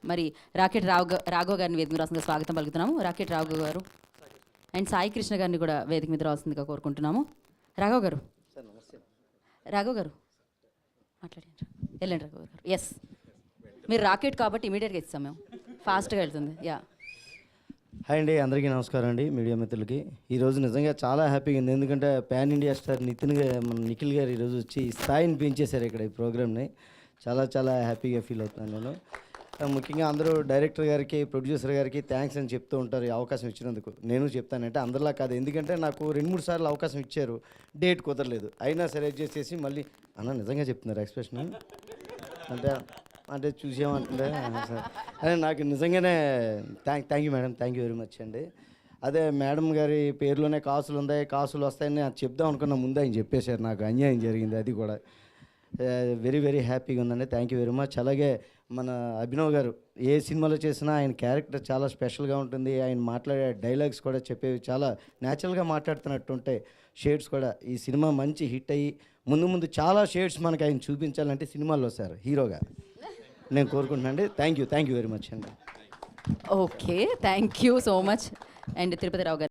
మరి రాకెట్ రాఘవ్ గారిని వేదిక మీద రాసిందిగా స్వాగతం పలుకుతున్నాము. రాకెట్ రాఘవ్ గారు అండ్ సాయి కృష్ణ గారిని కూడా వేదిక మీద రాసిందిగా కోరుకుంటున్నాము. రాఘవ్ గారు మాట్లాడండి. వెళ్ళండి రాఘవ్ గారు. ఎస్, మీరు రాకెట్ కాబట్టి ఇమీడియట్గా ఇస్తాం, మేము ఫాస్ట్గా వెళ్తుంది. యా, హాయ్ అండి, అందరికీ నమస్కారం అండి, మీడియా మిత్రులకి. ఈరోజు నిజంగా చాలా హ్యాపీగా ఉంది, ఎందుకంటే పాన్ ఇండియా స్టార్ నిఖిల్ గారు ఈరోజు వచ్చి ఈ స్థాయిని పెంచేశారు ఇక్కడ ఈ ప్రోగ్రామ్ని. చాలా చాలా హ్యాపీగా ఫీల్ అవుతున్నాను నేను. ముఖ్యంగా అందరూ డైరెక్టర్ గారికి, ప్రొడ్యూసర్ గారికి థ్యాంక్స్ అని చెప్తూ ఉంటారు ఈ అవకాశం ఇచ్చినందుకు. నేను చెప్తానంటే అందరిలా కాదు, ఎందుకంటే నాకు 2-3 సార్లు అవకాశం ఇచ్చారు, డేట్ కుదరలేదు, అయినా సరే చేసేసి మళ్ళీ అన్న నిజంగా చెప్తున్నారు ఎక్స్ప్రెషన్ అంటే చూసామంటే అదే నాకు నిజంగానే thank you madam, thank you very much అండి. అదే మేడం గారి పేరులోనే కాసులు ఉన్నాయి, కాసులు వస్తాయని చెప్దాం అనుకున్న ముందే ఆయన చెప్పేశారు, నాకు అన్యాయం జరిగింది. అది కూడా వెరీ వెరీ హ్యాపీగా ఉందండి, థ్యాంక్ యూ వెరీ మచ్. అలాగే మన అభినవ్ గారు ఏ సినిమాలో చేసినా ఆయన క్యారెక్టర్ చాలా స్పెషల్గా ఉంటుంది, ఆయన మాట్లాడే డైలాగ్స్ కూడా చెప్పేవి చాలా న్యాచురల్గా మాట్లాడుతున్నట్టు ఉంటాయి. షేడ్స్ కూడా ఈ సినిమా మంచి హిట్ అయ్యి ముందు చాలా షేడ్స్ మనకి ఆయన చూపించాలంటే సినిమాల్లో సార్ హీరోగా నేను కోరుకుంటున్నాను అండి. థ్యాంక్ యూ వెరీ మచ్ అండి. Okay, thank you so much. And Tirupati Rao గారు.